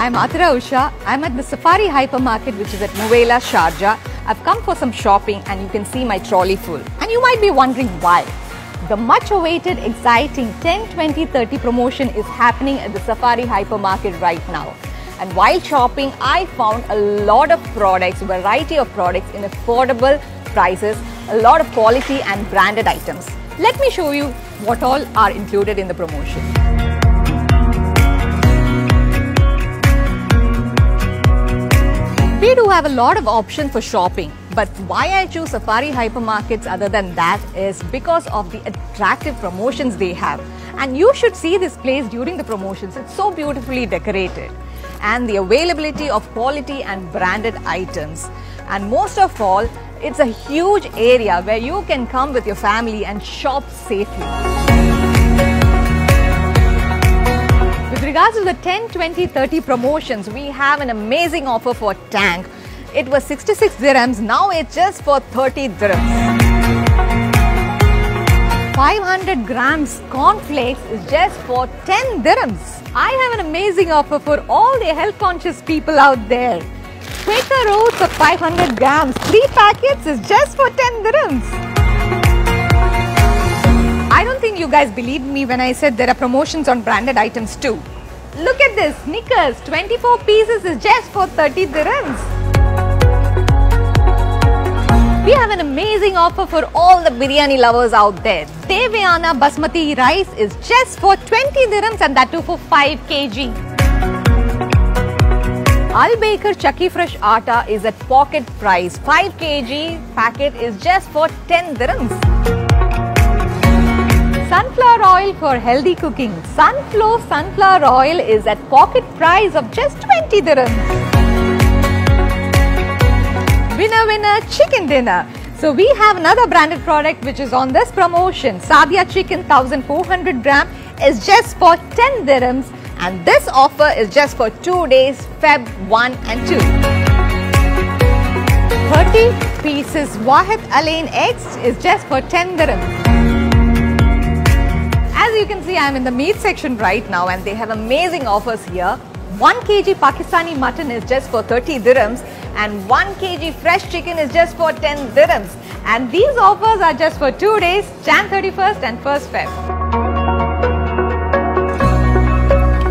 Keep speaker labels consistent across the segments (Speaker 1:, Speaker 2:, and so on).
Speaker 1: I'm Aathira Usha. I'm at the Safari Hypermarket, which is at Muwela, Sharjah. I've come for some shopping and you can see my trolley full. And you might be wondering why. The much awaited, exciting 10, 20, 30 promotion is happening at the Safari Hypermarket right now. And while shopping, I found a lot of products, variety of products in affordable prices, a lot of quality and branded items. Let me show you what all are included in the promotion. We do have a lot of options for shopping, but why I choose Safari Hypermarkets other than that is because of the attractive promotions they have. And you should see this place during the promotions. It's so beautifully decorated. And the availability of quality and branded items. And most of all, it's a huge area where you can come with your family and shop safely. With regards to the 10, 20, 30 promotions, we have an amazing offer for Tank. It was 66 dirhams, now it's just for 30 dirhams. 500 grams cornflakes is just for 10 dirhams. I have an amazing offer for all the health conscious people out there. Quaker oats of 500 grams, 3 packets is just for 10 dirhams. I don't think you guys believed me when I said there are promotions on branded items too. Look at this, Snickers, 24 pieces is just for 30 dirhams. We have an amazing offer for all the biryani lovers out there. Devyana Basmati rice is just for 20 dirhams and that too for 5 kg. Al Baker Chakki Fresh Atta is at pocket price. 5 kg packet is just for 10 dirhams. Sunflower oil for healthy cooking. Sunflow sunflower oil is at pocket price of just 20 dirhams. Winner winner chicken dinner. So we have another branded product which is on this promotion. Sadia chicken 1400 gram is just for 10 dirhams and this offer is just for 2 days, Feb 1 and 2. 30 pieces Wahed Alain eggs is just for 10 dirhams. As you can see, I am in the meat section right now and they have amazing offers here. 1 kg Pakistani mutton is just for 30 dirhams and 1 kg fresh chicken is just for 10 dirhams. And these offers are just for 2 days, Jan 31st and 1st Feb.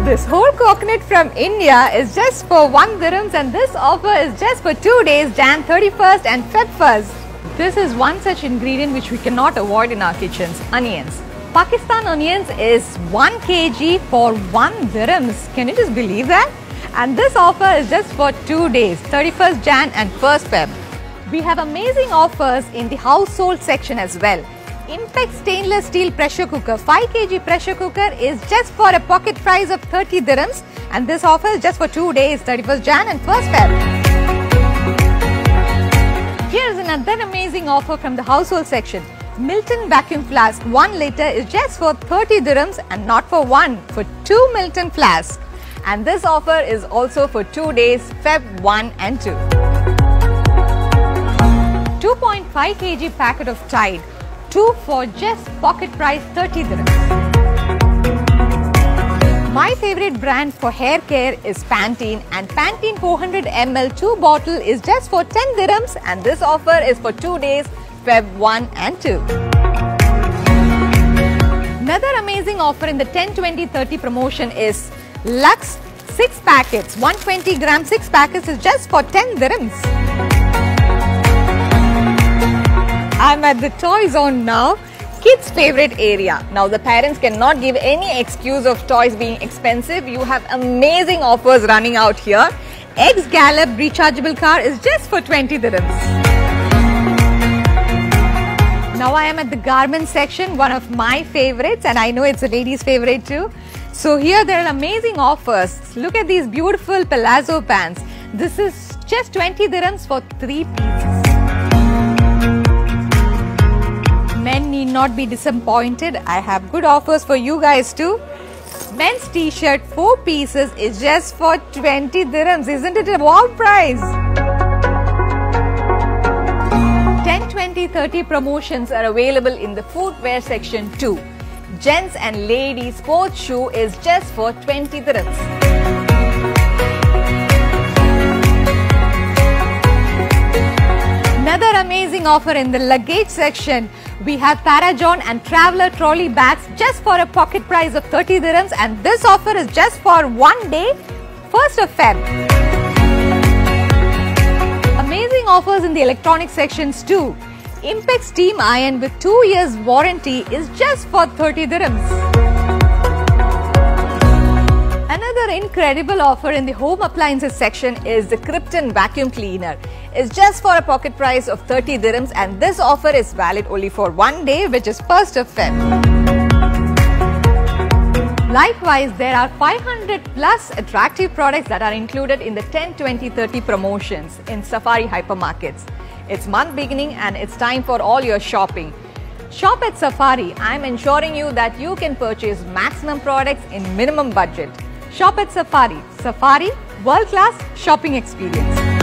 Speaker 1: This whole coconut from India is just for 1 dirhams and this offer is just for 2 days, Jan 31st and Feb 1st. This is one such ingredient which we cannot avoid in our kitchens, onions. Pakistan onions is 1 kg for 1 dirhams. Can you just believe that? And this offer is just for 2 days, 31st Jan and 1st Feb. We have amazing offers in the household section as well. Impex stainless steel pressure cooker, 5 kg pressure cooker is just for a pocket price of 30 dirhams and this offer is just for 2 days, 31st Jan and 1st Feb. Here's another amazing offer from the household section. Milton vacuum flask 1 liter is just for 30 dirhams and not for 1, for 2 Milton flasks. And this offer is also for 2 days, Feb 1 and 2. 2.5 kg packet of Tide, 2 for just pocket price 30 dirhams. My favorite brand for hair care is Pantene and Pantene 400 ml 2 bottle is just for 10 dirhams and this offer is for 2 days, Feb 1 and 2. Another amazing offer in the 10, 20, 30 promotion is Lux 6 packets, 120 gram 6 packets is just for 10 dirhams. I'm at the toy zone now, kids' favorite area. Now the parents cannot give any excuse of toys being expensive. You have amazing offers running out here. Eggs Gallop rechargeable car is just for 20 dirhams. Now I am at the garment section, one of my favorites and I know it's a lady's favorite too. So here there are amazing offers. Look at these beautiful palazzo pants. This is just 20 dirhams for 3 pieces. Men need not be disappointed. I have good offers for you guys too. Men's t-shirt 4 pieces is just for 20 dirhams. Isn't it a wow price? 10, 20, 30 promotions are available in the footwear section too. Gents and ladies sports shoe is just for 20 dirhams. Another amazing offer in the luggage section. We have Parajon and Traveler trolley bags just for a pocket price of 30 dirhams, and this offer is just for one day, 1st of Feb. Amazing offers in the electronic sections too. Impex Steam Iron with 2 years warranty is just for 30 dirhams. Another incredible offer in the home appliances section is the Krypton vacuum cleaner. It's just for a pocket price of 30 dirhams, and this offer is valid only for one day, which is 1st of Feb. Likewise, there are 500 plus attractive products that are included in the 10, 20, 30 promotions in Safari Hypermarkets. It's month beginning and it's time for all your shopping. Shop at Safari. I'm ensuring you that you can purchase maximum products in minimum budget. Shop at Safari. Safari, world-class shopping experience.